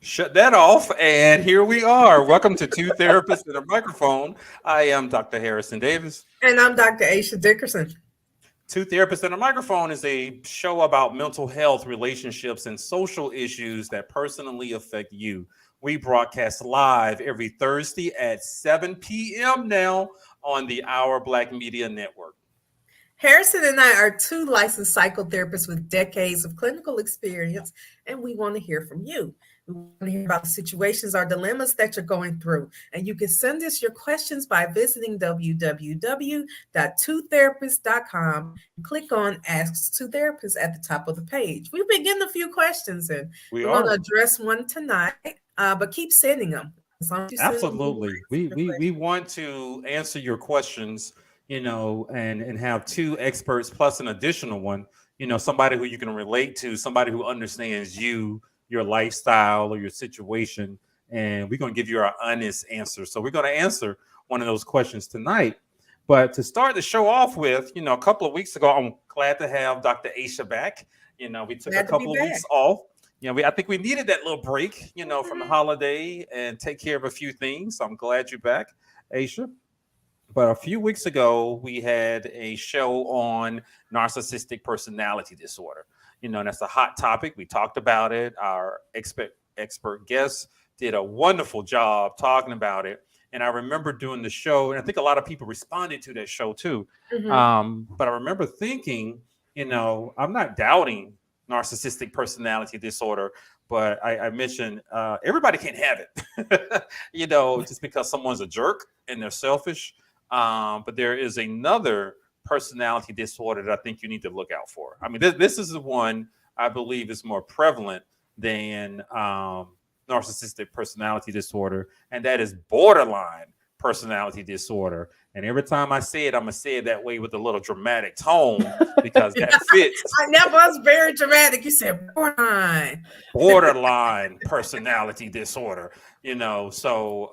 Shut that off, and here we are. Welcome to Two Therapists and a Microphone. I am Dr. Harrison Davis. And I'm Dr. Aisha Dickerson. Two Therapists and a Microphone is a show about mental health, relationships, and social issues that personally affect you. We broadcast live every Thursday at 7 p.m. now on the Our Black Media Network. Harrison and I are two licensed psychotherapists with decades of clinical experience, and we want to hear from you. We want to hear about the situations or dilemmas that you're going through. And you can send us your questions by visiting www.twotherapist.com and click on Ask Two Therapists at the top of the page. We've been getting a few questions, and We we're going to are. address one tonight, but keep sending them. As long as you send them, Absolutely. We want to answer your questions, and have two experts plus an additional one, somebody who you can relate to, somebody who understands you, your lifestyle or your situation. And we're going to give you our honest answer. So we're going to answer one of those questions tonight. But to start the show off with, a couple of weeks ago, I'm glad to have Dr. Aisha back. We took a glad to be couple of weeks back. off. I think we needed that little break, from the Mhm. holiday and take care of a few things. So I'm glad you're back, Aisha. But a few weeks ago, we had a show on narcissistic personality disorder. That's a hot topic. We talked about it. Our expert guest did a wonderful job talking about it. And I remember doing the show, and I think a lot of people responded to that show too. Mhm. But I remember thinking, I'm not doubting narcissistic personality disorder, but I mentioned everybody can't have it. Just because someone's a jerk and they're selfish. But there is another personality disorder that I think you need to look out for. I mean, this is the one I believe is more prevalent than narcissistic personality disorder, and that is borderline personality disorder. And every time I say it, I'm gonna say it that way with a little dramatic tone because that fits. That was very dramatic. You said borderline. Borderline personality disorder. So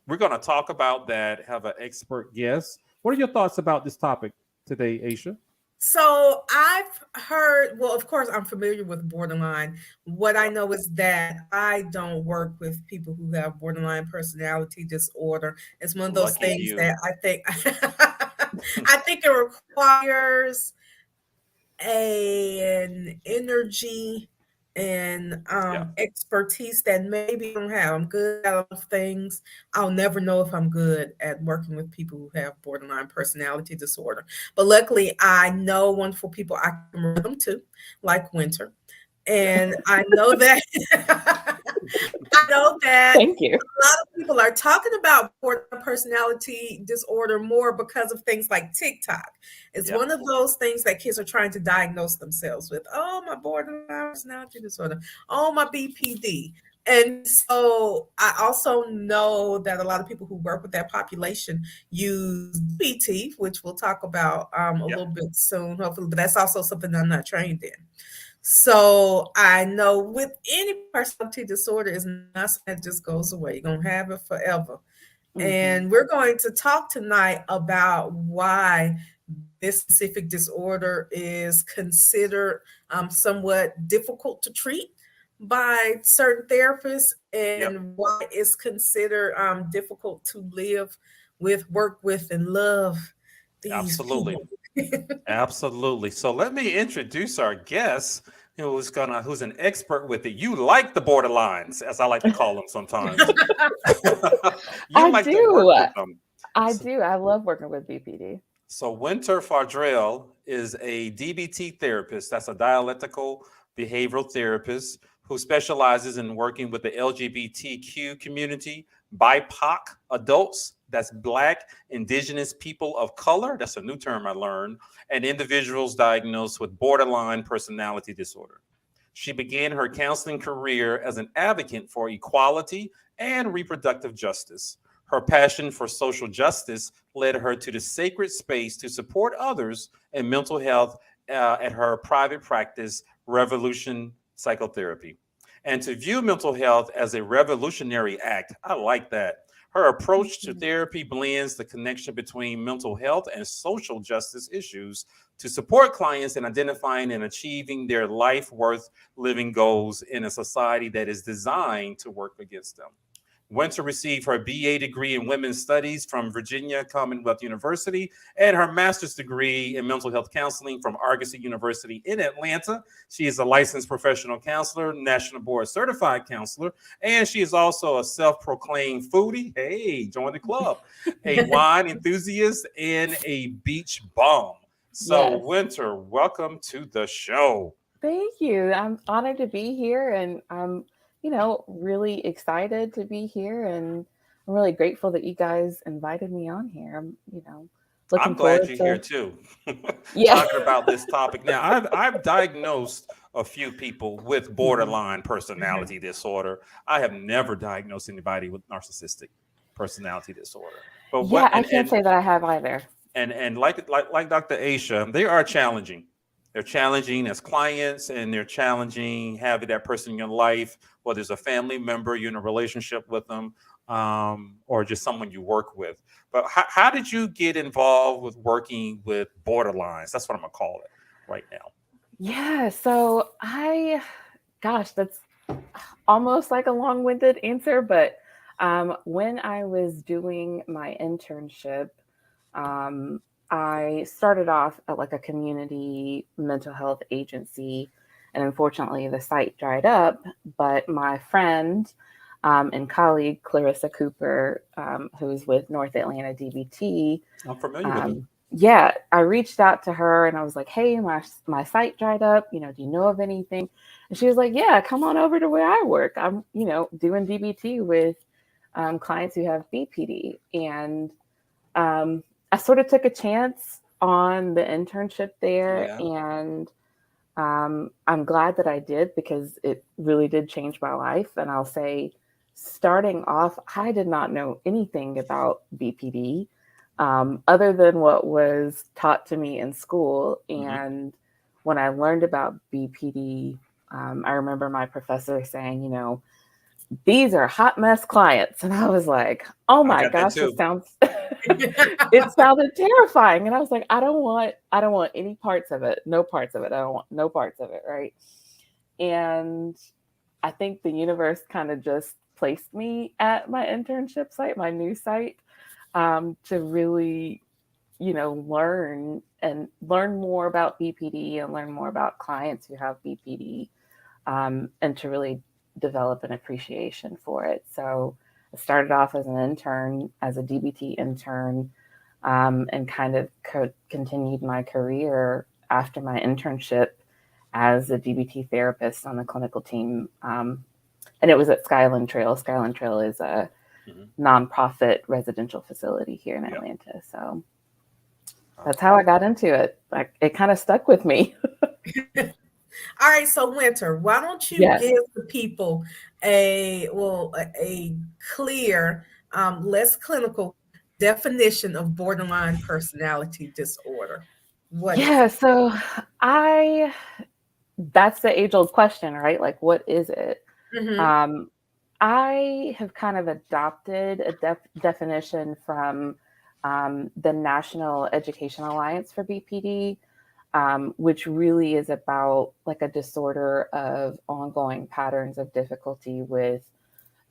we're going to talk about that, have an expert guest. What are your thoughts about this topic today, Aisha? So I've heard, well, of course, I'm familiar with borderline. What I Yep. know is that I don't work with people who have borderline personality disorder. It's one of those Lucky things you. that I think I think it requires an energy and Yeah. expertise that maybe I don't have. I'm good at a lot of things. I'll never know if I'm good at working with people who have borderline personality disorder. But luckily, I know wonderful people I can refer them to, like Winter. Yeah. And I know that I know that Thank you. a lot of people are talking about borderline personality disorder more because of things like TikTok. It's Yep. one of those things that kids are trying to diagnose themselves with. Oh, my borderline personality disorder. Oh, my BPD. And so I also know that a lot of people who work with that population use BT, which we'll talk about a Yep. little bit soon, hopefully, but that's also something I'm not trained in. So I know with any personality disorder, it's not something that just goes away. You're gonna have it forever. Hmm. And we're going to talk tonight about why this specific disorder is considered somewhat difficult to treat by certain therapists Yep. and why it's considered difficult to live with, work with, and love these Absolutely. people. Absolutely. So let me introduce our guest who's an expert with it. You like the borderlines, as I like to call them sometimes. You I like to work do. with them. I So, do. I love working with BPD. so Winter Fardrell is a DBT therapist. That's a dialectical behavioral therapist who specializes in working with the LGBTQ community, BIPOC adults, that's Black, Indigenous people of color, that's a new term I learned, and individuals diagnosed with borderline personality disorder. She began her counseling career as an advocate for equality and reproductive justice. Her passion for social justice led her to the sacred space to support others in mental health at her private practice, Revolution Psychotherapy, and to view mental health as a revolutionary act. I like that. Her approach to therapy blends the connection between mental health and social justice issues to support clients in identifying and achieving their life worth living goals in a society that is designed to work against them. Winter received her BA degree in Women's Studies from Virginia Commonwealth University and her master's degree in mental health counseling from Argosy University in Atlanta. She is a licensed professional counselor, national board certified counselor, and she is also a self-proclaimed foodie. Hey, join the club. A wine enthusiast and a beach bum. So, Yes. Winter, welcome to the show. Thank you. I'm honored to be here, and I'm, really excited to be here, and I'm really grateful that you guys invited me on here. I'm, looking I'm glad forward you're to. here too, Yeah. talking about this topic. Now, I've diagnosed a few people with borderline personality disorder. I have never diagnosed anybody with narcissistic personality disorder. But Yeah, I can't say that I have either. and like Dr. Aisha, they are challenging. They're challenging as clients, and they're challenging having that person in your life, whether it's a family member, you're in a relationship with them, or just someone you work with. But how did you get involved with working with borderlines? That's what I'm gonna call it right now. Yeah, so that's almost like a long-winded answer, but when I was doing my internship, I started off at like a community mental health agency, and unfortunately the site dried up. But my friend and colleague Clarissa Cooper, who's with North Atlanta DBT, I'm familiar with it. yeah, I reached out to her and I was like, "Hey, my site dried up. Do you know of anything?" And she was like, "Yeah, come on over to where I work. I'm, doing DBT with clients who have BPD." And I sort of took a chance on the internship there, Yeah. and I'm glad that I did because it really did change my life. And I'll say, starting off, I did not know anything about BPD other than what was taught to me in school. And when I learned about BPD, I remember my professor saying, these are hot mess clients. And I was like, oh I my got that gosh, too. it sounded terrifying. And I was like, I don't want any parts of it. No parts of it. I don't want no parts of it. Right. And I think the universe kind of just placed me at my internship site, my new site, to really, learn more about BPD and learn more about clients who have BPD, and to really develop an appreciation for it. So I started off as an intern, as a DBT intern, and kind of continued my career after my internship as a DBT therapist on the clinical team. And it was at Skyland Trail. Skyland Trail is a nonprofit residential facility here in Atlanta. So that's how I got into it. It kind of stuck with me. All right, so Winter, why don't you give the people a clear, less clinical definition of borderline personality disorder? What is it? So that's the age-old question, right? Like, what is it? I have kind of adopted a definition from the National Education Alliance for BPD, which really is about like a disorder of ongoing patterns of difficulty with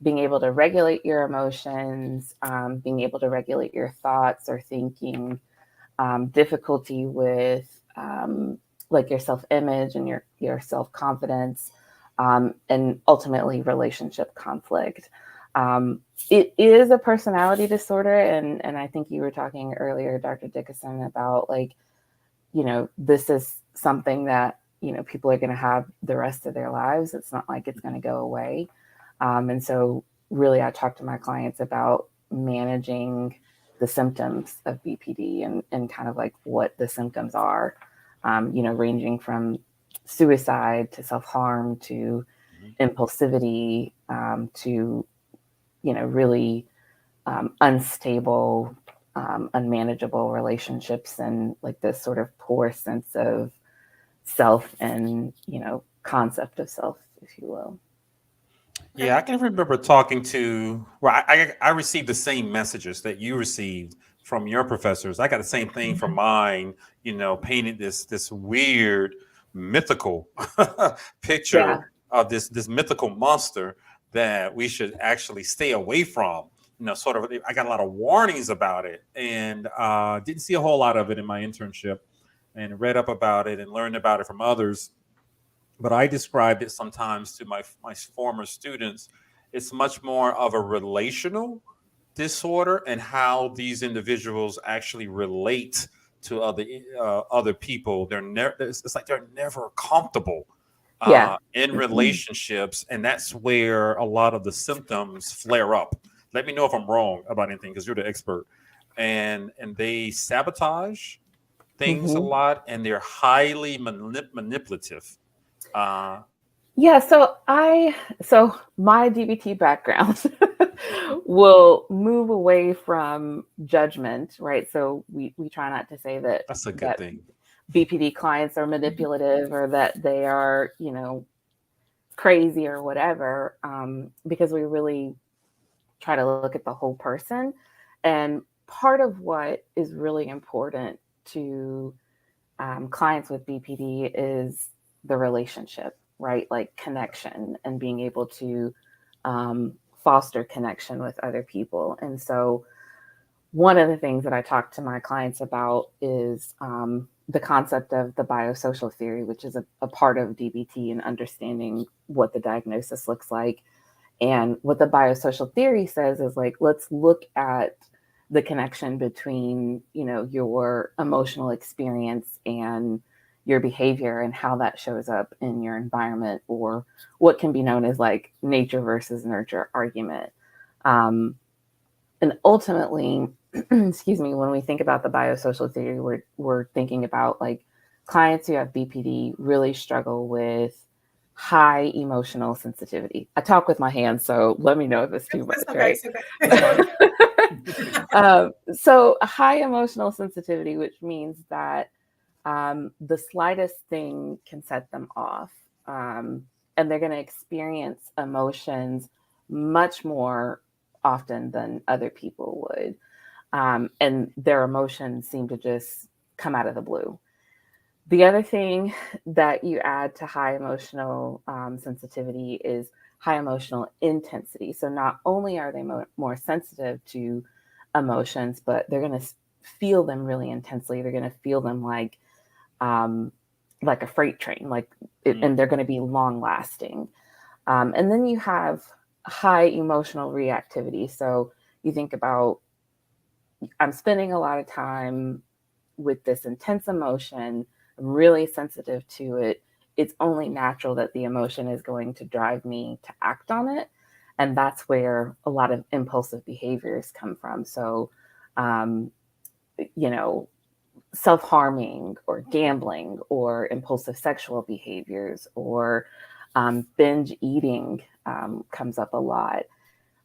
being able to regulate your emotions, being able to regulate your thoughts or thinking, difficulty with like your self-image and your self-confidence, and ultimately relationship conflict. It is a personality disorder, and I think you were talking earlier, Dr. Dickinson, about like, this is something that, people are going to have the rest of their lives. It's not like it's going to go away. And so really, I talk to my clients about managing the symptoms of BPD and kind of like what the symptoms are, ranging from suicide to self-harm to impulsivity, to, really unstable, unmanageable relationships and like this sort of poor sense of self and, concept of self, if you will. Yeah, I can remember talking to, well, I received the same messages that you received from your professors. I got the same thing from mine, painted this weird mythical Yeah. picture of this mythical monster that we should actually stay away from. Sort of, I got a lot of warnings about it, and didn't see a whole lot of it in my internship, and read up about it and learned about it from others. But I described it sometimes to my former students. It's much more of a relational disorder and how these individuals actually relate to other people. They're never. It's like they're never comfortable Yeah. in relationships, and that's where a lot of the symptoms flare up. Let me know if I'm wrong about anything because you're the expert. And they sabotage things a Mhm. lot, and they're highly manipulative. Uh, Yeah, so my DBT background will move away from judgment, right? So we try not to say that that's a good that thing. BPD clients are manipulative or that they are, crazy or whatever, because we really try to look at the whole person. And part of what is really important to clients with BPD is the relationship, right? Like connection and being able to foster connection with other people. And so, one of the things that I talk to my clients about is the concept of the biosocial theory, which is a part of DBT and understanding what the diagnosis looks like. And what the biosocial theory says is like, let's look at the connection between, your emotional experience and your behavior and how that shows up in your environment, or what can be known as like nature versus nurture argument. And ultimately, excuse me, when we think about the biosocial theory, we're thinking about like clients who have BPD really struggle with high emotional sensitivity. I talk with my hands, so let me know if it's too much, It's okay. right? It's okay. So high emotional sensitivity, which means that the slightest thing can set them off, and they're going to experience emotions much more often than other people would. And their emotions seem to just come out of the blue. The other thing that you add to high emotional sensitivity is high emotional intensity. So not only are they more sensitive to emotions, but they're going to feel them really intensely. They're going to feel them like a freight train, and they're going to be long lasting. And then you have high emotional reactivity. So you think about, I'm spending a lot of time with this intense emotion. I'm really sensitive to it. It's only natural that the emotion is going to drive me to act on it. And that's where a lot of impulsive behaviors come from. So, self-harming or gambling or impulsive sexual behaviors or binge eating comes up a lot.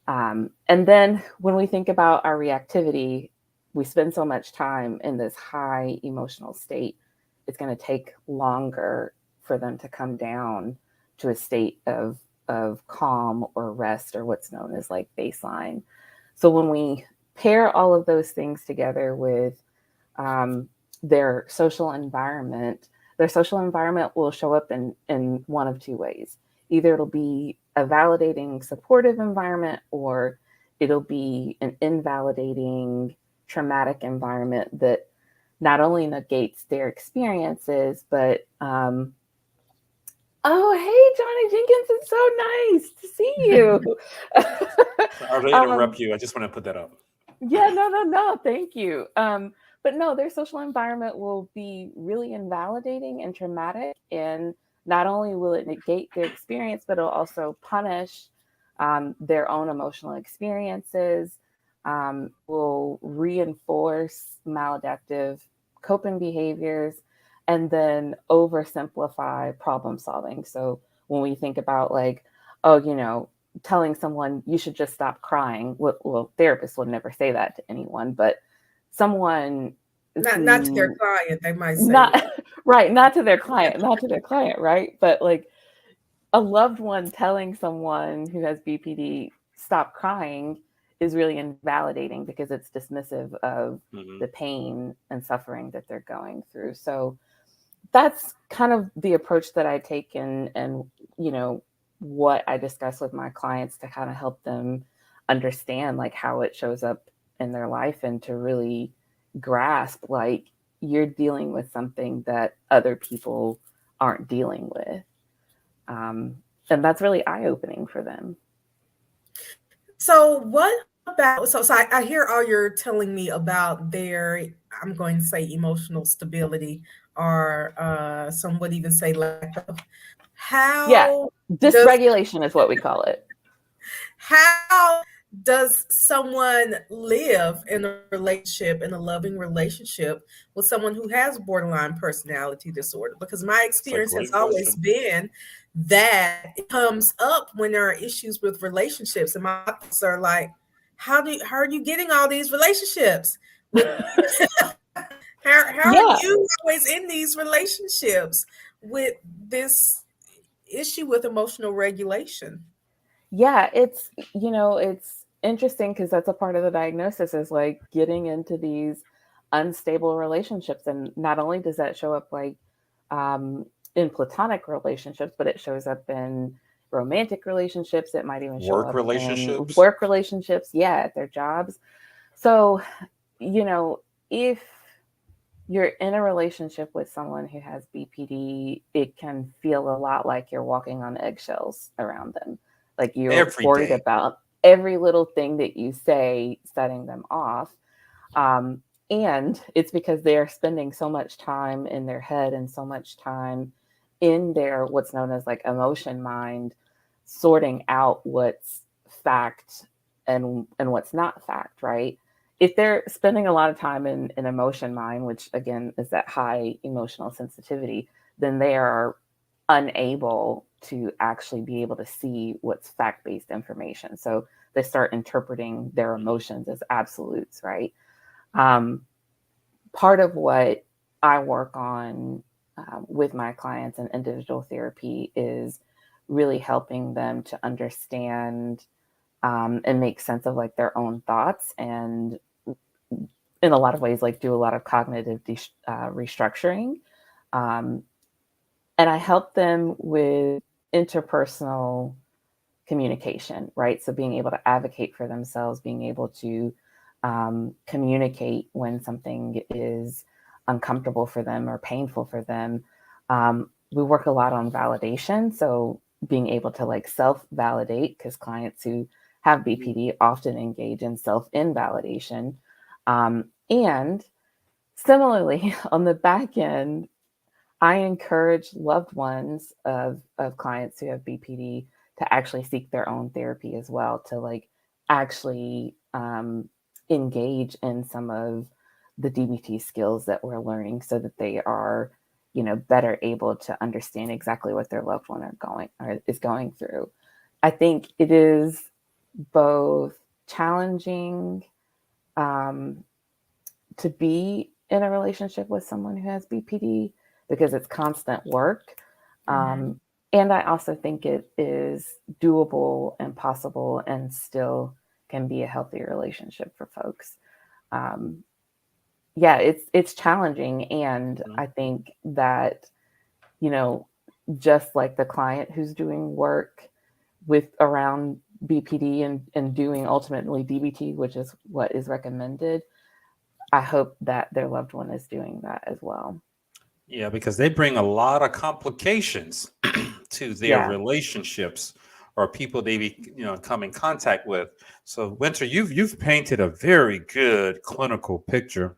And then when we think about our reactivity, we spend so much time in this high emotional state, it's going to take longer for them to come down to a state of calm or rest, or what's known as like baseline. So when we pair all of those things together with their social environment will show up in one of two ways. Either it'll be a validating, supportive environment, or it'll be an invalidating, traumatic environment that not only negates their experiences, but oh, hey, Johnny Jenkins, it's so nice to see you. Sorry to interrupt you. I just want to put that up. Yeah, no, thank you. But no, their social environment will be really invalidating and traumatic. And not only will it negate their experience, but it'll also punish their own emotional experiences, will reinforce maladaptive coping behaviors, and then oversimplify problem solving. So when we think about like, oh, telling someone you should just stop crying. Well, therapists will never say that to anyone, but someone Not to their client, they might say not right, not to their client, right? But like a loved one telling someone who has BPD stop crying is really invalidating because it's dismissive of Mhm. the pain and suffering that they're going through. So that's kind of the approach that I take, and you know, what I discuss with my clients to kind of help them understand like how it shows up in their life, and to really grasp like you're dealing with something that other people aren't dealing with. And that's really eye-opening for them. So what about, so I hear all you're telling me about their, I'm going to say emotional stability, or some would even say lack of. Yeah, How does dysregulation is what we call it. how does someone live in a relationship, in a loving relationship, with someone who has borderline personality disorder? Because my That's a experience has great always question. been that it comes up when there are issues with relationships, and my thoughts are like, how are you getting all these relationships with how are Yeah, you always in these relationships with this issue with emotional regulation? yeah, it's, you know, it's interesting because that's a part of the diagnosis, is like getting into these unstable relationships. And not only does that show up like in platonic relationships, but it shows up in romantic relationships. It might even show Work up in relationships. work relationships, yeah, at their jobs. So, you know, if you're in a relationship with someone who has BPD, it can feel a lot like you're walking on eggshells around them. Like you're Every worried day. about every little thing that you say setting them off. Um, and it's because they are spending so much time in their head and so much time in their what's known as like emotion mind, sorting out what's fact and what's not fact, right? If they're spending a lot of time in emotion mind, which again is that high emotional sensitivity, then they are unable to actually be able to see what's fact-based information. So they start interpreting their emotions as absolutes, right? Um, Part of what I work on with my clients in individual therapy is really helping them to understand and make sense of like their own thoughts, and in a lot of ways like do a lot of cognitive restructuring. Um, and I help them with interpersonal communication, right? So being able to advocate for themselves, being able to communicate when something is uncomfortable for them or painful for them. We work a lot on validation. So being able to like self-validate, because clients who have BPD often engage in self-invalidation. And similarly, on the back end, I encourage loved ones of clients who have BPD to actually seek their own therapy as well, to like actually engage in some of the DBT skills that we're learning, so that they are, you know, better able to understand exactly what their loved one is going through. I think it is both challenging um, to be in a relationship with someone who has BPD because it's constant work. Mm-hmm. And I also think it is doable and possible and still can be a healthy relationship for folks. Um, yeah, it's challenging. And Mhm. I think that, you know, just like the client who's doing work with around BPD and doing ultimately DBT, which is what is recommended, I hope that their loved one is doing that as well. Yeah, because they bring a lot of complications to their Yeah. relationships or people they come in contact with. So, Winter, you've painted a very good clinical picture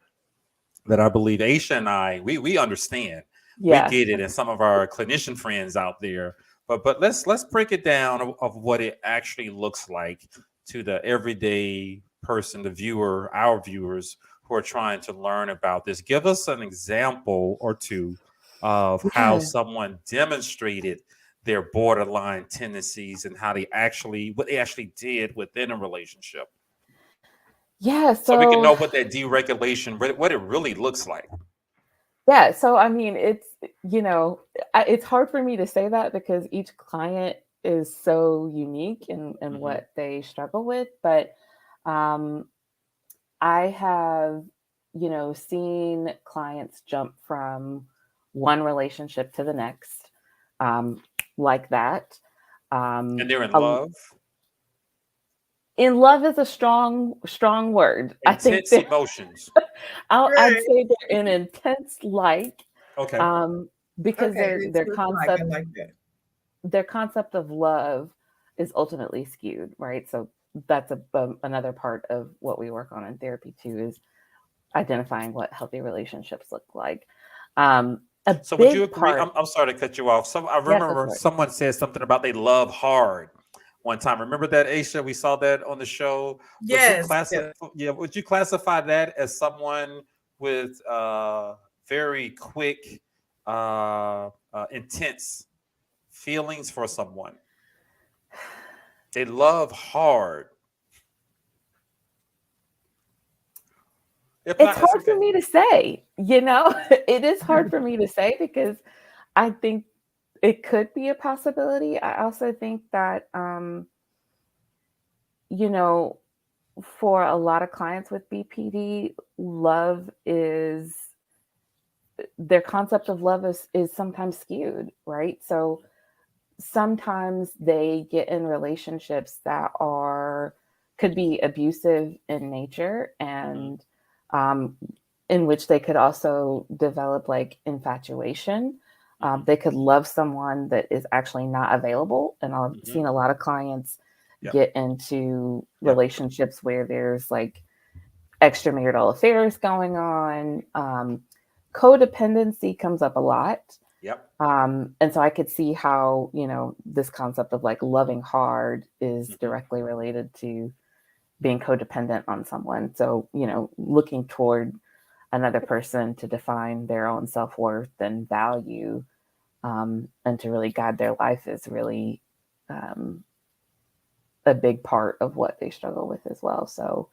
that I believe Aisha and I we understand. We Yeah. get it, and some of our clinician friends out there. But let's break it down of what it actually looks like to the everyday person, the viewer, our viewers who are trying to learn about this. Give us an example or two of how Yeah. someone demonstrated their borderline tendencies and how they actually what they actually did within a relationship, Yeah. so we can So know what that deregulation what it really looks like. Yeah. So, I mean, it's, it's hard for me to say that because each client is so unique in Hmm. what they struggle with. But um, I have, seen clients jump from one relationship to the next, um, like that. And they're in A, love, in love is a strong word. I think intense emotions. I'd Right. say they're in intense like, Okay. um, because Okay. their It's their just like I concept like that. their concept of love is ultimately skewed, right? So that's another part of what we work on in therapy too, is identifying what healthy relationships look like. A So would you big agree? part, I'm sorry to cut you off. I yeah, go remember for it. someone said something about they love hard one time. Remember that, Aisha? We saw that on the show. Would you Yes. classify? Yes. Yeah. Would you classify that as someone with very quick, intense feelings for someone? They love hard. If It's not, that's hard for okay. me to say, it is hard for me to say because I think it could be a possibility. I also think that, you know, for a lot of clients with BPD, love is their concept of love is sometimes skewed, right? So sometimes they get in relationships that are could be abusive in nature Hmm. and um, in which they could also develop like infatuation. Hmm. They could love someone that is actually not available, and I've Hmm. seen a lot of clients Yep. get into Yep. relationships where there's like extramarital affairs going on. Codependency comes up a lot. Yep. And so I could see how, this concept of like loving hard is Hmm. directly related to being codependent on someone. So, looking toward another person to define their own self worth and value, and to really guide their life is really um, a big part of what they struggle with as well. So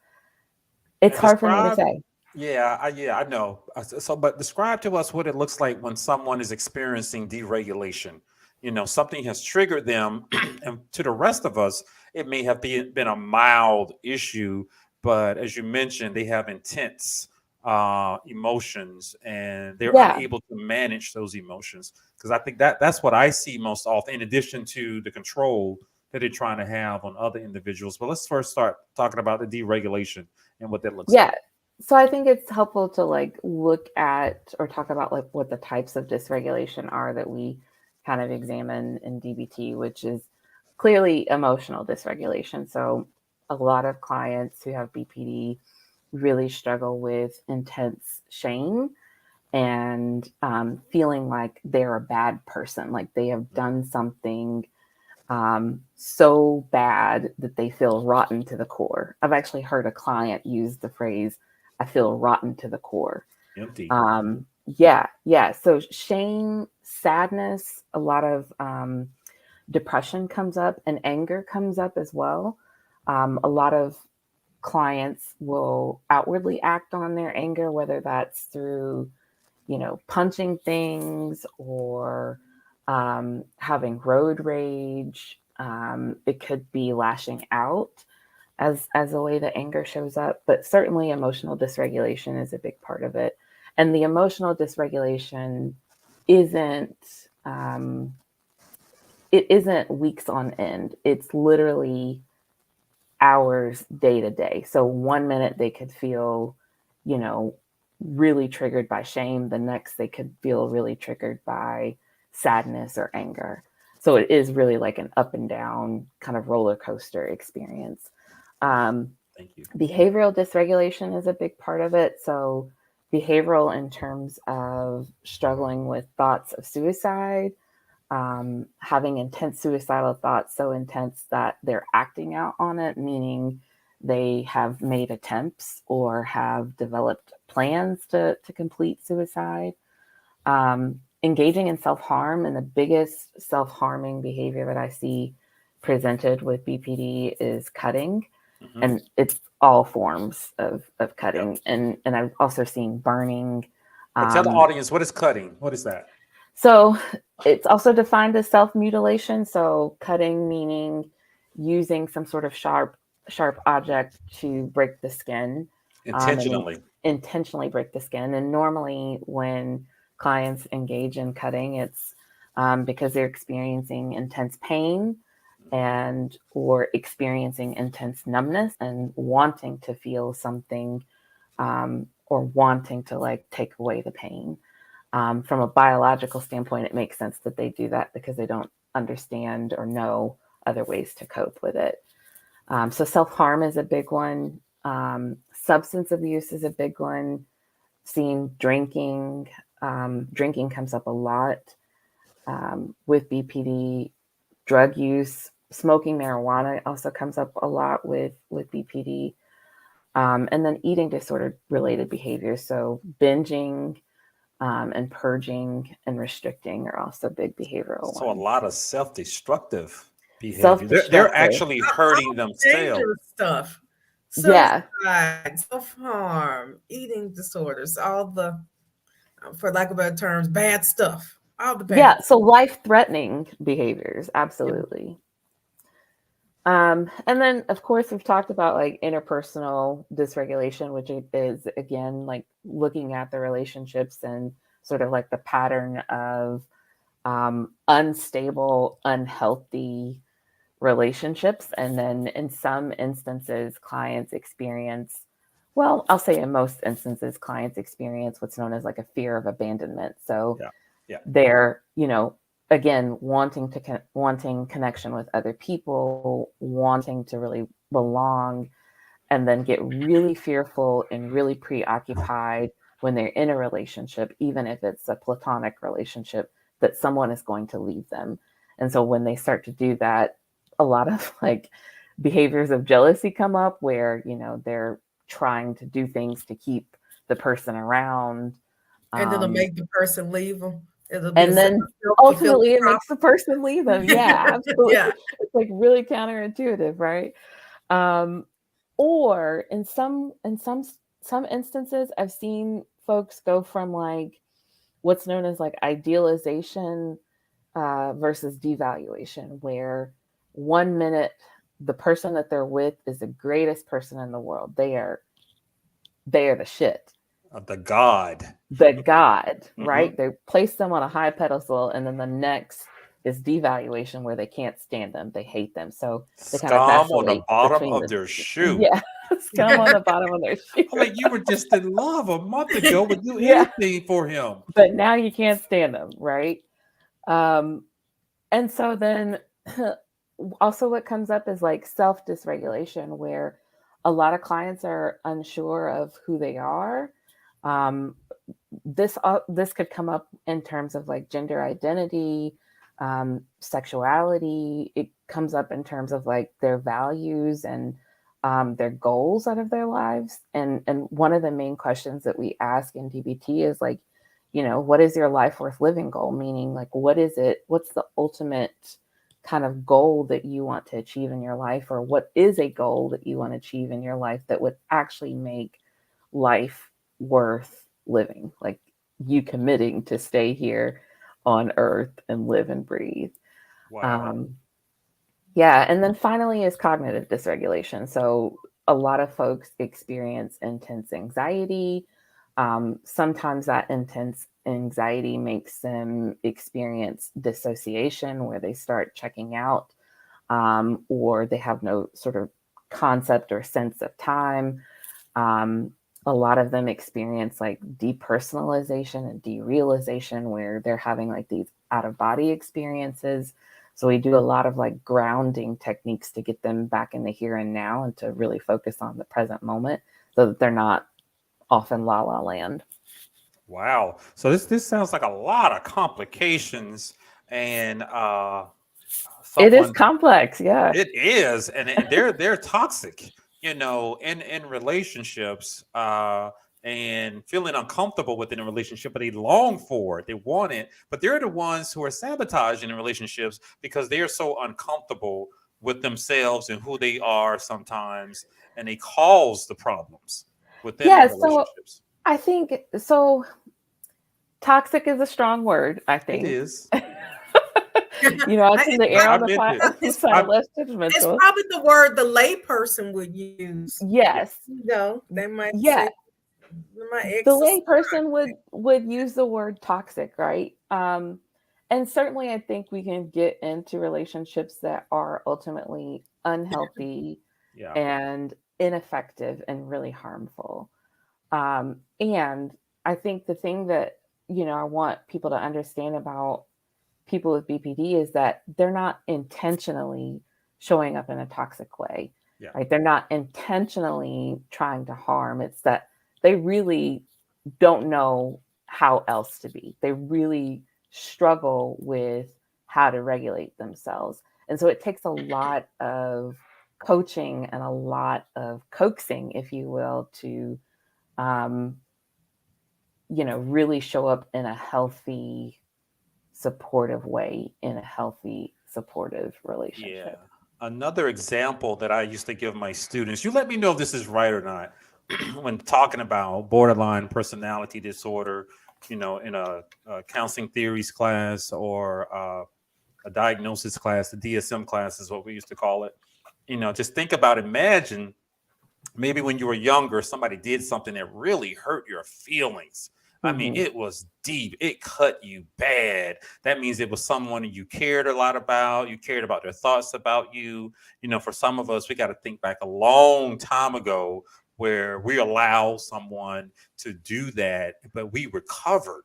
it's And hard for me to describe. say. Yeah, I know. So, but describe to us what it looks like when someone is experiencing deregulation. Something has triggered them, and to the rest of us, it may have been a mild issue, but as you mentioned, they have intense emotions, and they're Yeah. unable to manage those emotions. Because I think that's what I see most often, in addition to the control that they're trying to have on other individuals. But let's first start talking about the deregulation and what that looks Yeah. like. So I think it's helpful to like look at or talk about like what the types of dysregulation are that we kind of examine in DBT, which is clearly emotional dysregulation. So a lot of clients who have BPD really struggle with intense shame and feeling like they're a bad person, like they have done something so bad that they feel rotten to the core. I've actually heard a client use the phrase, I feel rotten to the core. Empty. Yeah, yeah. So shame, sadness, a lot of depression comes up and anger comes up as well. A lot of clients will outwardly act on their anger, whether that's through punching things or having road rage. It could be lashing out as a way that anger shows up, but certainly emotional dysregulation is a big part of it. And the emotional dysregulation isn't um, it isn't weeks on end. It's literally hours, day to day. So 1 minute they could feel, you know, really triggered by shame. The next they could feel really triggered by sadness or anger. So it is really like an up and down kind of roller coaster experience. Um, Thank you. Behavioral dysregulation is a big part of it. So behavioral in terms of struggling with thoughts of suicide, having intense suicidal thoughts, so intense that they're acting out on it, meaning they have made attempts or have developed plans to complete suicide. Engaging in self-harm, and the biggest self-harming behavior that I see presented with BPD is cutting, Hmm. and it's all forms of Yep. cutting. And I've also seen burning, But tell the audience, what is cutting? What is that? So it's also defined as self-mutilation. So cutting meaning using some sort of sharp object to break the skin. Intentionally. Intentionally break the skin. And normally when clients engage in cutting, it's because they're experiencing intense pain or experiencing intense numbness and wanting to feel something or wanting to like take away the pain. From a biological standpoint, it makes sense that they do that because they don't understand or know other ways to cope with it. So self-harm is a big one. Substance abuse is a big one. Seeing drinking. Drinking comes up a lot with BPD. Drug use, smoking marijuana also comes up a lot with BPD. And then eating disorder related behaviors. So binging, and purging and restricting are also big behavioral So ones. a lot of self-destructive behavior. They're actually hurting themselves. Dangerous stuff. Yeah. Suicide, self-harm, eating disorders, all the, for lack of better terms, bad stuff. All the bad. Yeah. So life-threatening behaviors, absolutely. And then, of course, we've talked about like interpersonal dysregulation, which is, again, like looking at the relationships and sort of like the pattern of unstable, unhealthy relationships. And then in some instances, clients experience, well, I'll say in most instances, clients experience what's known as like a fear of abandonment. So they're, again, wanting connection with other people, wanting to really belong, and then get really fearful and really preoccupied when they're in a relationship, even if it's a platonic relationship, that someone is going to leave them. And so when they start to do that, a lot of like behaviors of jealousy come up where, they're trying to do things to keep the person around. And it'll make the person leave them. And then ultimately it makes the person leave them. Yeah, absolutely. Yeah. It's like really counterintuitive, right? Or in some instances, I've seen folks go from like what's known as like idealization versus devaluation, where 1 minute the person that they're with is the greatest person in the world. They are the shit. The God, right? They place them on a high pedestal, and then the next is devaluation, where they can't stand them, they hate them. So they kind of vacillate on the bottom of their shoe. Yeah, scum on the bottom of their shoe. Like you were just in love a month ago, would do anything for him, but now you can't stand them, right? And so then also what comes up is like self-dysregulation, where a lot of clients are unsure of who they are. This could come up in terms of like gender identity, sexuality. It comes up in terms of like their values and their goals out of their lives. And one of the main questions that we ask in DBT is like, what is your life worth living goal? Meaning like, what's the ultimate kind of goal that you want to achieve in your life, or what is a goal that you want to achieve in your life that would actually make life worth living, like you committing to stay here on earth and live and breathe. Wow. And then finally is cognitive dysregulation. So a lot of folks experience intense anxiety. Sometimes that intense anxiety makes them experience dissociation, where they start checking out, or they have no sort of concept or sense of time. A lot of them experience like depersonalization and derealization, where they're having like these out-of-body experiences. So we do a lot of like grounding techniques to get them back in the here and now and to really focus on the present moment so that they're not off in la la land. Wow. So this sounds like a lot of complications, and it is complex. Yeah, it is, and they're toxic, in relationships, and feeling uncomfortable within a relationship, but they long for it, they want it, but they're the ones who are sabotaging in relationships because they are so uncomfortable with themselves and who they are sometimes, and they cause the problems within the relationships. So I think so. Toxic is a strong word, I It think. is. I tend to err on the side of It's less It's judgmental. probably the word the layperson would use. Yes. They might Yeah. say, my ex. The layperson would use the word toxic, right? And certainly I think we can get into relationships that are ultimately unhealthy Yeah. and ineffective and really harmful. And I think the thing that, I want people to understand about people with BPD is that they're not intentionally showing up in a toxic way, Yeah. right? They're not intentionally trying to harm. It's that they really don't know how else to be. They really struggle with how to regulate themselves. And so it takes a lot of coaching and a lot of coaxing, if you will, to, really show up in a healthy, supportive way, in a healthy, supportive relationship. Yeah. Another example that I used to give my students, you let me know if this is right or not, when talking about borderline personality disorder, in a counseling theories class or a diagnosis class, the DSM class is what we used to call it. Just think about, imagine maybe when you were younger, somebody did something that really hurt your feelings. I mean, Mhm. it was deep. It cut you bad. That means it was someone you cared a lot about. You cared about their thoughts about you. For some of us, we got to think back a long time ago where we allow someone to do that, but we recovered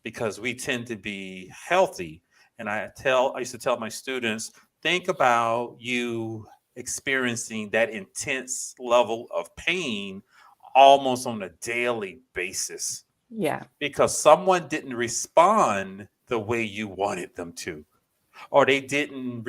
because we tend to be healthy. And I used to tell my students, think about you experiencing that intense level of pain almost on a daily basis Yeah. because someone didn't respond the way you wanted them to, or they didn't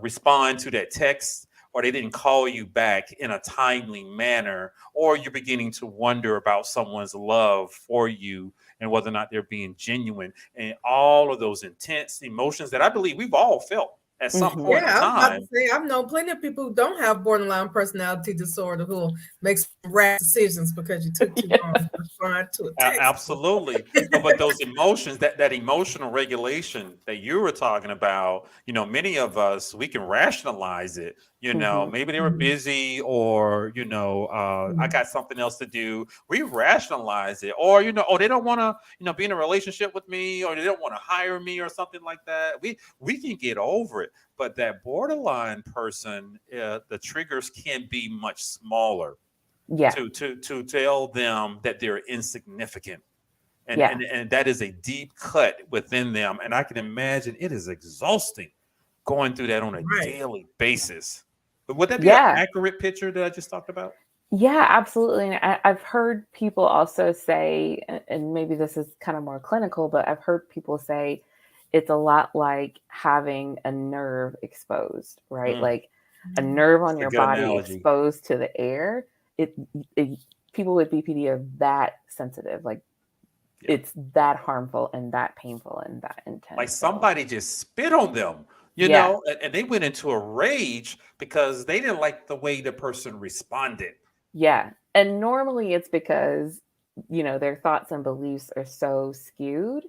respond to that text, or they didn't call you back in a timely manner, or you're beginning to wonder about someone's love for you and whether or not they're being genuine, and all of those intense emotions that I believe we've all felt at some Mhm. point in I was about to time. say, I've known plenty of people who don't have borderline personality disorder who make some rash decisions because you took too long to respond to a text. Absolutely. But those emotions, that emotional regulation that you were talking about, many of us, we can rationalize it. Mhm. Maybe they were busy, or, I got something else to do. We rationalize it. Or, oh, they don't want to, be in a relationship with me, or they don't want to hire me or something like that. We can get over it. But that borderline person, the triggers can be much smaller Yeah. to tell them that they're insignificant, and, Yeah. and that is a deep cut within them, and I can imagine it is exhausting going through that on a Right. daily basis. But would that be an Yeah. accurate picture that I just talked about? Yeah, absolutely. And I've heard people also say, and maybe this is kind of more clinical, but I've heard people say it's a lot like having a nerve exposed, right? Like a nerve on That's a your good body analogy. exposed to the air. It people with BPD are that sensitive. Like Yeah. it's that harmful and that painful and that intense. Like So, somebody just spit on them, yeah. and they went into a rage because they didn't like the way the person responded. Yeah. And normally it's because, their thoughts and beliefs are so skewed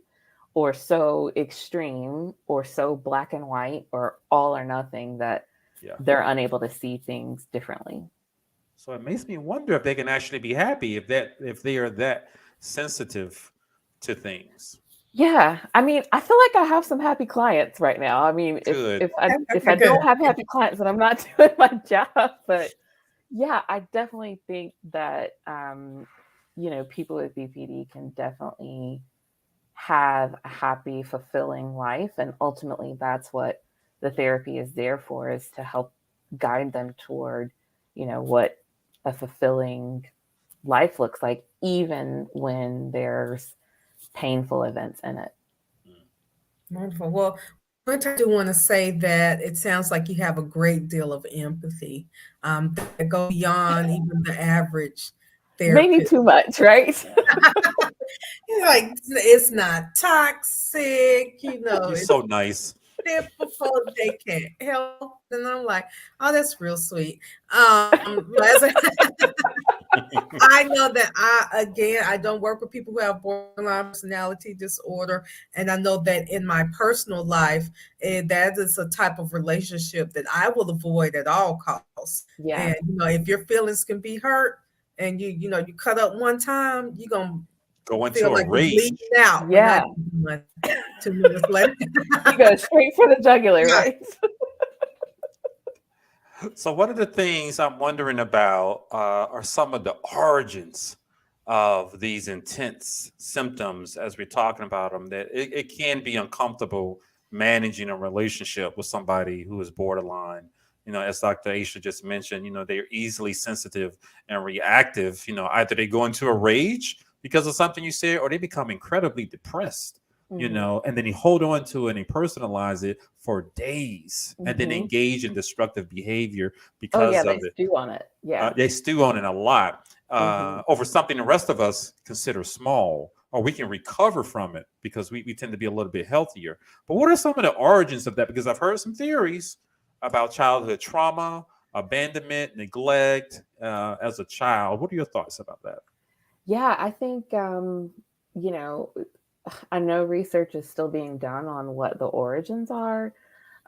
or so extreme or so black and white or all or nothing that Yeah. they're unable to see things differently. So it makes me wonder if they can actually be happy if they are that sensitive to things. Yeah. I mean, I feel like I have some happy clients right now. I mean, Good. if I don't have happy clients, then I'm not doing my job. But yeah, I definitely think that people with BPD can definitely have a happy, fulfilling life. And ultimately that's what the therapy is there for, is to help guide them toward, what a fulfilling life looks like, even when there's painful events in it. Wonderful. Well, I do want to say that it sounds like you have a great deal of empathy that go beyond even the average Maybe therapist. too much, right? Like it's not toxic, You're it's so nice. difficult, they can't help. And I'm like, oh, that's real sweet. But as I I know that I don't work with people who have borderline personality disorder, and I know that in my personal life, that is a type of relationship that I will avoid at all costs. Yeah. And if your feelings can be hurt, and you cut up one time, you're gonna Go into feel a like you're rage. bleeding out. Yeah. And not 2 minutes later. You go straight for the jugular, Yeah. right? So one of the things I'm wondering about are some of the origins of these intense symptoms as we're talking about them, that it can be uncomfortable managing a relationship with somebody who is borderline. As Dr. Aisha just mentioned, they're easily sensitive and reactive. Either they go into a rage because of something you said, or they become incredibly depressed. And then you hold on to it and you personalize it for days and then engage in destructive behavior because they of it. stew on it. Yeah. They stew on it a lot over something the rest of us consider small, or we can recover from it because we tend to be a little bit healthier. But what are some of the origins of that? Because I've heard some theories about childhood trauma, abandonment, neglect as a child. What are your thoughts about that? Yeah, I think, I know research is still being done on what the origins are.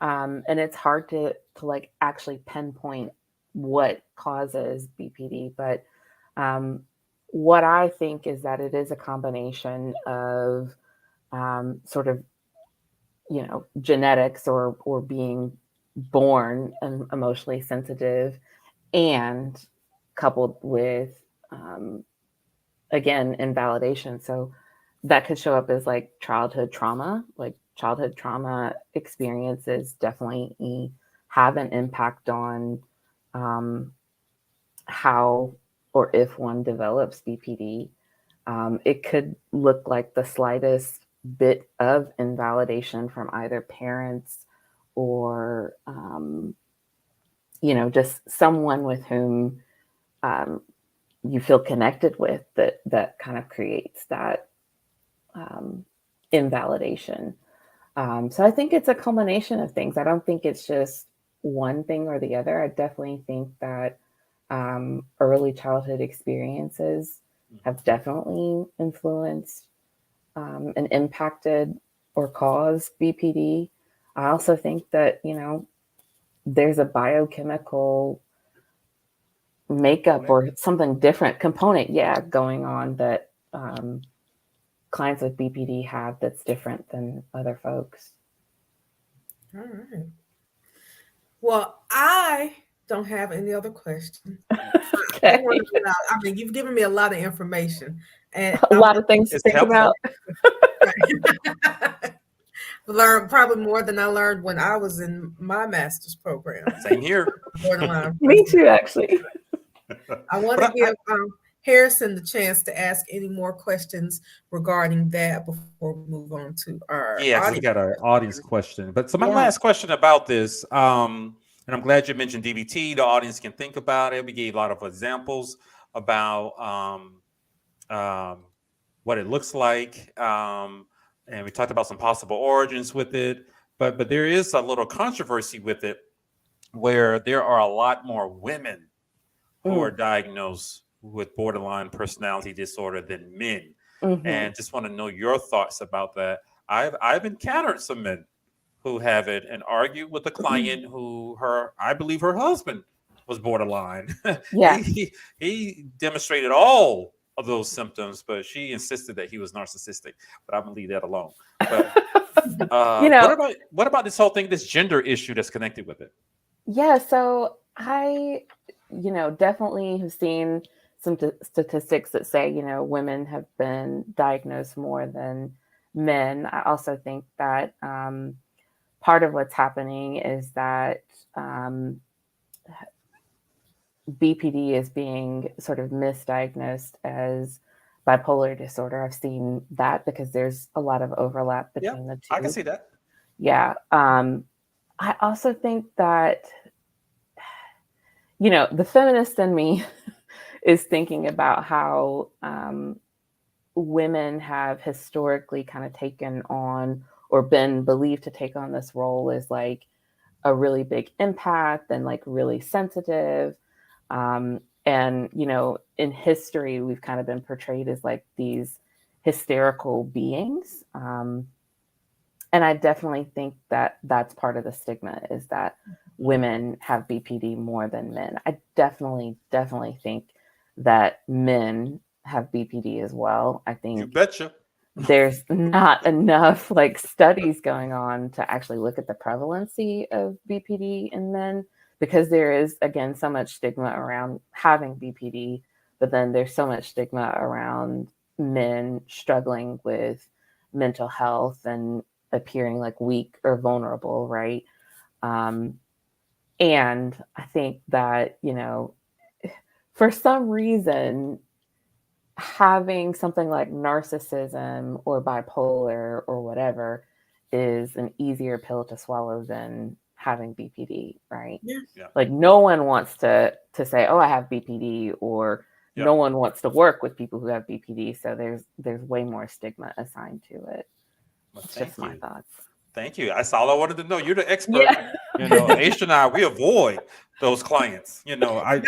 And it's hard to like actually pinpoint what causes BPD. But what I think is that it is a combination of sort of, genetics or being born and emotionally sensitive, and coupled with, again, invalidation. So that could show up as like childhood trauma. Like childhood trauma experiences definitely have an impact on how or if one develops BPD. It could look like the slightest bit of invalidation from either parents or, just someone with whom you feel connected with, that kind of creates that invalidation. So I think it's a culmination of things. I don't think it's just one thing or the other. I definitely think that early childhood experiences have definitely influenced and impacted or caused BPD. I also think that, there's a biochemical makeup or something different component, going on that clients with BPD have that's different than other folks. All right. Well, I don't have any other questions. Okay. I mean, you've given me a lot of information and a lot of things to think about. Learned probably more than I learned when I was in my master's program. Same here. Borderline. Me too, actually. I want to give Harrison the chance to ask any more questions regarding that before we move on to our audience. We got our audience question. But so my last question about this, and I'm glad you mentioned DBT. The audience can think about it. We gave a lot of examples about what it looks like. And we talked about some possible origins with it. But there is a little controversy with it, where there are a lot more women who are diagnosed with borderline personality disorder than men. And just want to know your thoughts about that. I've encountered some men who have it and argued with a client who I believe her husband was borderline. Yeah. he demonstrated all of those symptoms, but she insisted that he was narcissistic. But I'm gonna leave that alone. But what about this whole thing, this gender issue that's connected with it? Yeah, so I, definitely have seen some statistics that say, women have been diagnosed more than men. I also think that part of what's happening is that BPD is being sort of misdiagnosed as bipolar disorder. I've seen that because there's a lot of overlap between the two. I can see that. Yeah. I also think that, the feminist in me is thinking about how women have historically kind of taken on or been believed to take on this role as like a really big empath and like really sensitive. And, you know, in history, we've kind of been portrayed as like these hysterical beings. And I definitely think that that's part of the stigma, is that women have BPD more than men. I definitely think that men have BPD as well. I think You betcha. there's not enough like studies going on to actually look at the prevalency of BPD in men, because there is, again, so much stigma around having BPD, but then there's so much stigma around men struggling with mental health and appearing like weak or vulnerable, right? And I think that, you know, for some reason, having something like narcissism or bipolar or whatever is an easier pill to swallow than having BPD, right? Yeah. Like no one wants to say, oh, I have BPD, or no one wants to work with people who have BPD. So there's way more stigma assigned to it. Well, It's just my thoughts. Thank you. That's all I wanted to know. You're the expert. Yeah. You know, Aisha and I, we avoid those clients. You know, I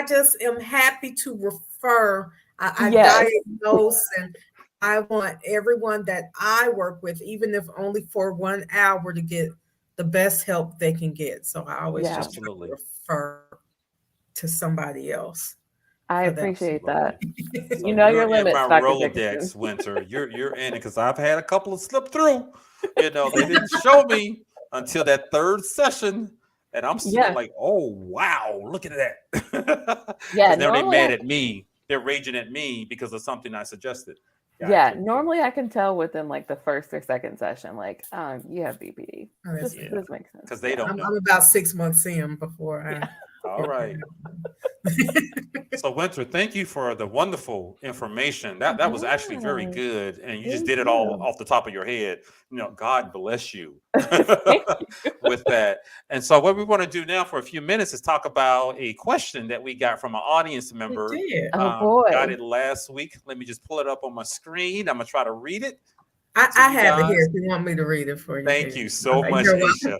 just am happy to refer. I Yes. diagnose, and I want everyone that I work with, even if only for 1 hour, to get the best help they can get. So I always just try to refer to somebody else. I appreciate that. So you know your limits, in my Dr. Rolodex, Dickinson. Winter. You're in it, because I've had a couple of slip through. You know, they didn't show me until that third session, and I'm still like, oh wow, look at that. Yeah, now they're mad at me. They're raging at me because of something I suggested. Yeah, normally I can tell within like the first or second session, like, you have BPD. This makes sense. Because they don't know. I'm about 6 months in before I. All right. So Winter, thank you for the wonderful information. That was actually very good, and you just did it all off the top of your head. You know, God bless you with that. And so what we want to do now for a few minutes is talk about a question that we got from an audience member. Oh boy. Got it last week. Let me just pull it up on my screen. I'm gonna try to read it. I have it here if you want me to read it for you. Thank you so much, Aisha.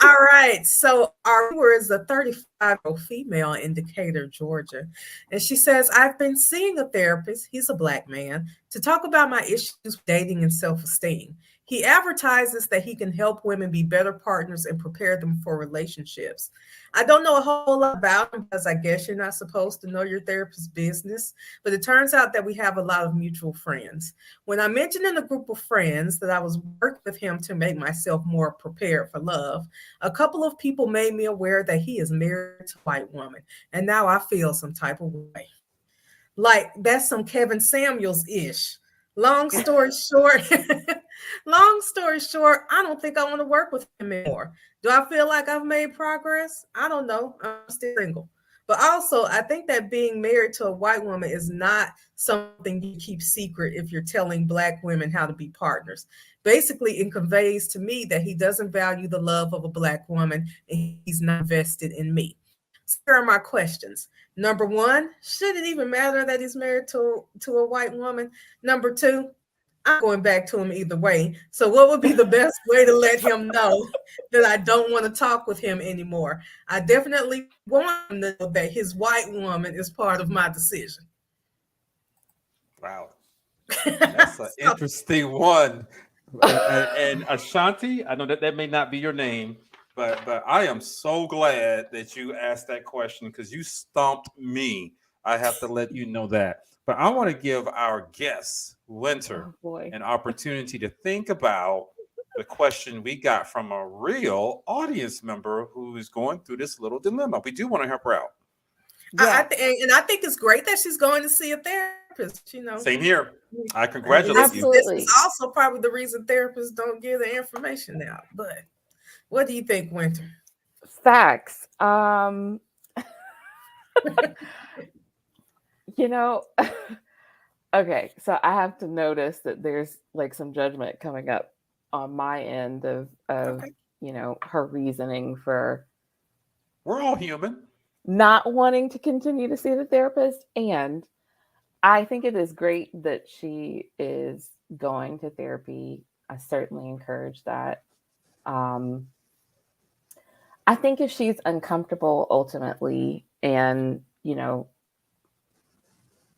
All right. So our viewer is a 35-year-old female in Decatur, Georgia. And she says, I've been seeing a therapist, he's a Black man, to talk about my issues with dating and self-esteem. He advertises that he can help women be better partners and prepare them for relationships. I don't know a whole lot about him, because I guess you're not supposed to know your therapist's business, but it turns out that we have a lot of mutual friends. When I mentioned in a group of friends that I was working with him to make myself more prepared for love, a couple of people made me aware that he is married to a white woman, and now I feel some type of way. Like that's some Kevin Samuels-ish. Long story short, I don't think I want to work with him anymore. Do I feel like I've made progress? I don't know. I'm still single. But also, I think that being married to a white woman is not something you keep secret if you're telling Black women how to be partners. Basically, it conveys to me that he doesn't value the love of a Black woman, and he's not invested in me. So here are my questions. Number one, should it even matter that he's married to a white woman? Number two, I'm going back to him either way. So what would be the best way to let him know that I don't want to talk with him anymore? I definitely want him to know that his white woman is part of my decision. Wow. That's an interesting one. And Ashanti, I know that may not be your name, but I am so glad that you asked that question, because you stumped me. I have to let you know that. But I want to give our guest, Winter, an opportunity to think about the question we got from a real audience member who is going through this little dilemma. We do want to help her out. Yeah. I think it's great that she's going to see a therapist. You know, same here. I congratulate you. This is also probably the reason therapists don't give the information out. But what do you think, Winter? Facts. You know, okay, so I have to notice that there's like some judgment coming up on my end of you know, her reasoning for, we're all human, not wanting to continue to see the therapist. And I think it is great that she is going to therapy. I certainly encourage that. I think if she's uncomfortable ultimately, and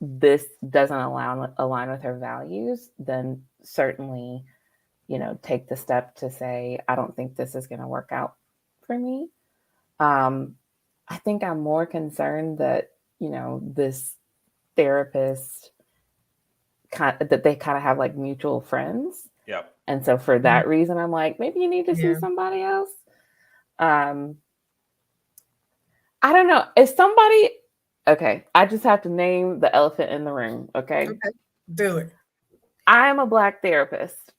this doesn't align with her values, then certainly, take the step to say, I don't think this is going to work out for me. I think I'm more concerned that, this therapist that they kind of have like mutual friends. Yep. And so for that reason, I'm like, maybe you need to see somebody else. I don't know. If somebody, okay, I just have to name the elephant in the room. Okay. Do it. I am a Black therapist.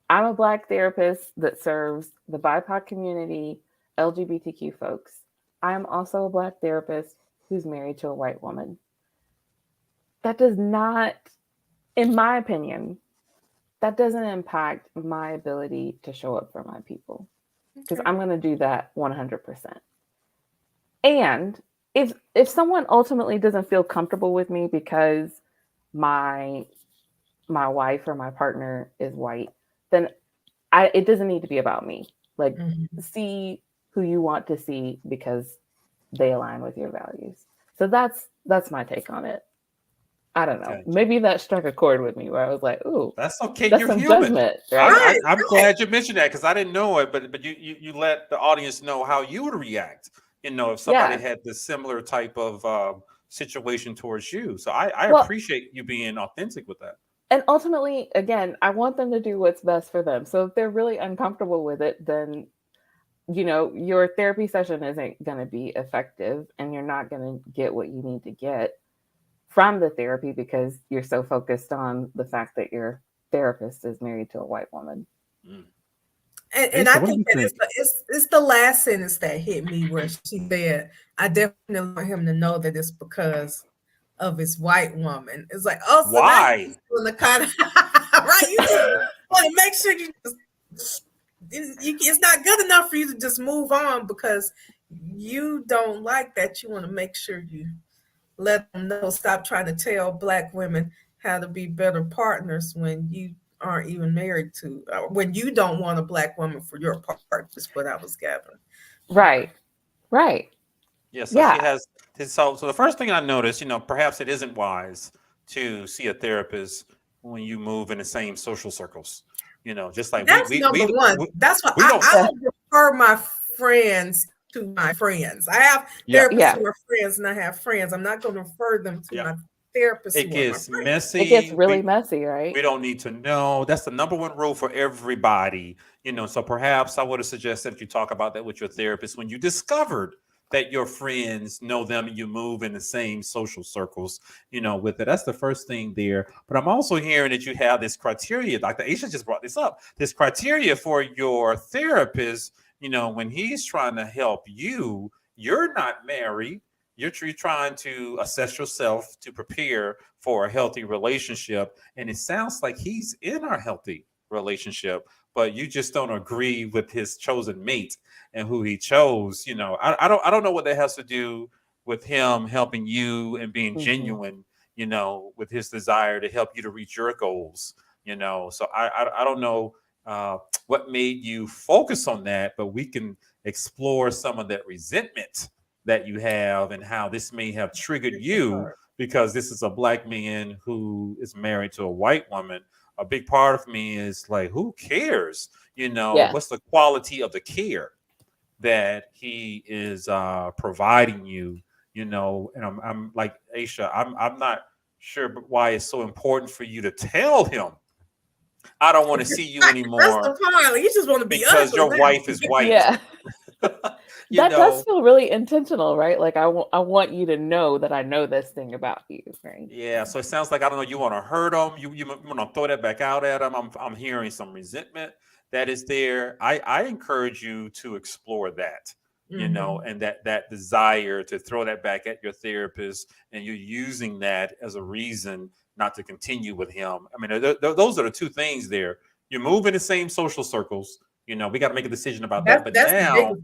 I'm a Black therapist that serves the BIPOC community, LGBTQ folks. I am also a Black therapist who's married to a white woman. That does not, in my opinion, that doesn't impact my ability to show up for my people, because I'm going to do that 100%. And if someone ultimately doesn't feel comfortable with me because my wife or my partner is white, then it doesn't need to be about me. Like, see who you want to see because they align with your values. So that's my take on it. I don't know. Maybe that struck a chord with me where I was like, "Ooh, that's okay. That's You're some human." judgment, right? I'm glad you mentioned that because I didn't know it, but you let the audience know how you would react. If somebody had this similar type of situation towards you. So I appreciate you being authentic with that. And ultimately, again, I want them to do what's best for them. So if they're really uncomfortable with it, then your therapy session isn't going to be effective, and you're not going to get what you need to get from the therapy because you're so focused on the fact that your therapist is married to a white woman. And I think that it's the last sentence that hit me where she said, I definitely want him to know that it's because of his white woman. It's like, oh, so why? Now the kind of right. You just want to make sure it's not good enough for you to just move on because you don't like that. You want to make sure you let them know, stop trying to tell Black women how to be better partners when you aren't even married to, when you don't want a Black woman for your part, is what I was gathering. Right. Yeah, so she has, so the first thing I noticed, perhaps it isn't wise to see a therapist when you move in the same social circles. Just like that's number one. That's why I don't refer my friends to my friends. I have therapists who are friends, and I have friends. I'm not going to refer them to my therapist. It gets messy. It gets really messy, right? We don't need to know. That's the number one rule for everybody. So perhaps I would have suggested that you talk about that with your therapist when you discovered that your friends know them and you move in the same social circles, with it. That's the first thing there. But I'm also hearing that you have this criteria. Dr. Aisha just brought this up. This criteria for your therapist, when he's trying to help you, you're not married. You're trying to assess yourself to prepare for a healthy relationship. And it sounds like he's in a healthy relationship, but you just don't agree with his chosen mate and who he chose. I don't know what that has to do with him helping you and being genuine, with his desire to help you to reach your goals, So I don't know what made you focus on that, but we can explore some of that resentment that you have and how this may have triggered you because this is a Black man who is married to a white woman. A big part of me is like, who cares? What's the quality of the care that he is providing you? And I'm like, Aisha, I'm not sure why it's so important for you to tell him, I don't want to see you anymore. That's the point. You just want to be because your wife is white. Yeah. That does feel really intentional, right? Like I want you to know that I know this thing about you, right? Yeah. So it sounds like, I don't know, you want to hurt him. You want to throw that back out at him. I'm hearing some resentment that is there. I encourage you to explore that, and that desire to throw that back at your therapist, and you're using that as a reason not to continue with him. I mean, those are the two things there. You move in the same social circles. We got to make a decision about that. But now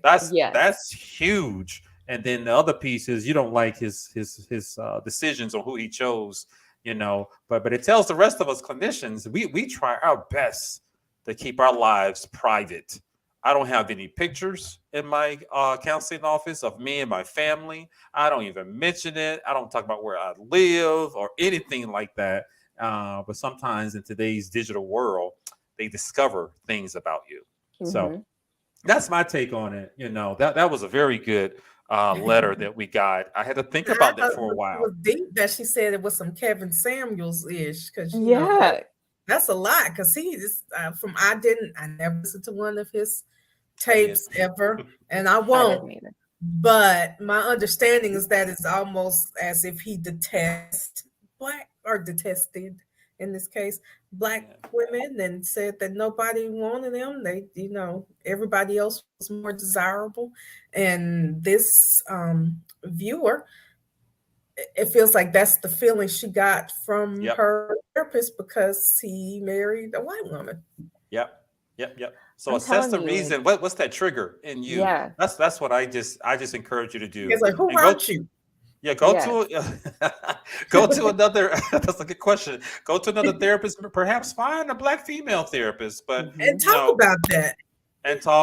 that's huge. And then the other piece is you don't like his decisions on who he chose. But it tells the rest of us clinicians we try our best to keep our lives private. I don't have any pictures in my counseling office of me and my family. I don't even mention it. I don't talk about where I live or anything like that. But sometimes in today's digital world, they discover things about you. So that's my take on it. That was a very good letter that we got. I had to think about that for a while. It was deep that she said it was some Kevin Samuels-ish, because that's a lot. Because he just I never listened to one of his tapes ever, and I won't. But my understanding is that it's almost as if he detested in this case Black women, and said that nobody wanted them. They, everybody else was more desirable. And this viewer, it feels like that's the feeling she got from her therapist, because he married a white woman. Yep. So assess the reason. What's that trigger in you? Yeah. That's what I just encourage you to do. It's like, who wrote you? Yeah, go to another. That's a good question. Go to another therapist. Perhaps find a Black female therapist, and talk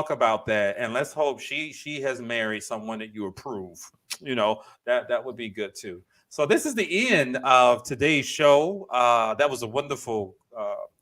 about that. And let's hope she has married someone that you approve. That would be good too. So this is the end of today's show. That was a wonderful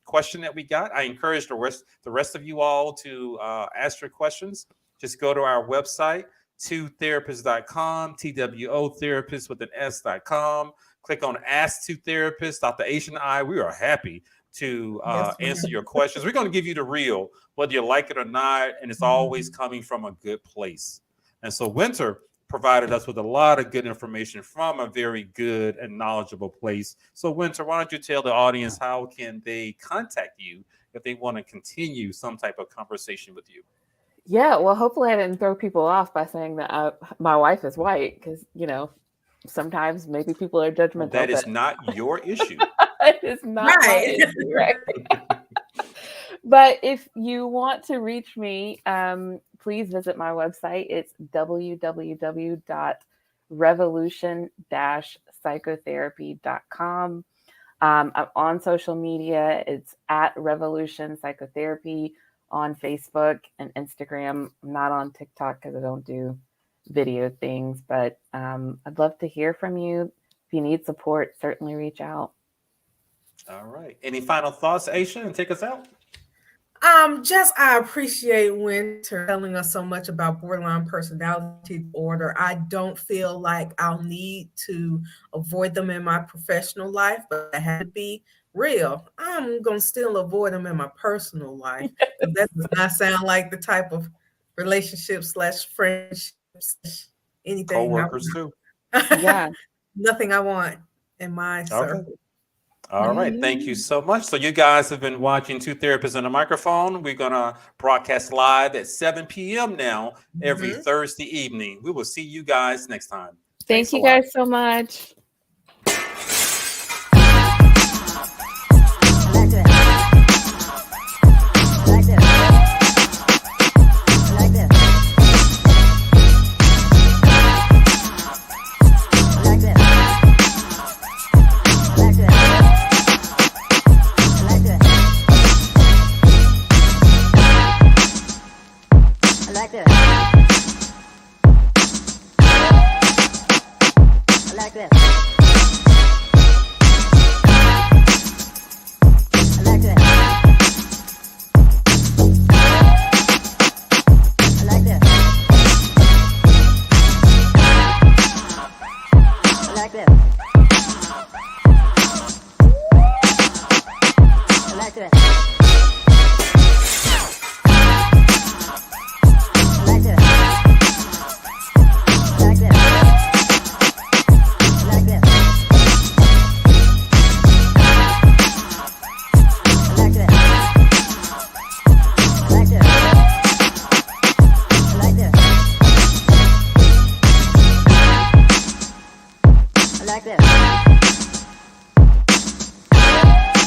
question that we got. I encourage the rest of you all to ask your questions. Just go to our website, twotherapist.com, TWO therapist with an S.com. Click on Ask Two Therapists. Dr. Asian I, we are happy to answer your questions. We're going to give you the real, whether you like it or not, and it's always coming from a good place. And so Winter provided us with a lot of good information from a very good and knowledgeable place. So Winter, why don't you tell the audience how can they contact you if they want to continue some type of conversation with you? Yeah, well, hopefully I didn't throw people off by saying that my wife is white, because, sometimes maybe people are judgmental. That is not your issue. It is not my issue, right? But if you want to reach me, please visit my website. It's www.revolution-psychotherapy.com. I'm on social media. It's at Revolution Psychotherapy on Facebook and Instagram. I'm not on TikTok because I don't do video things, but I'd love to hear from you. If you need support, certainly reach out. All right. Any final thoughts, Aisha, and take us out? I appreciate Winter telling us so much about borderline personality disorder. I don't feel like I'll need to avoid them in my professional life, but I have to be real. I'm going to still avoid them in my personal life. That does not sound like the type of relationship/friendships, anything. Co-workers too. Yeah. Nothing I want in my circle. All right. Thank you so much. So you guys have been watching Two Therapists and a Microphone. We're going to broadcast live at 7 p.m. now every Thursday evening. We will see you guys next time. Thank you guys so much. Like this.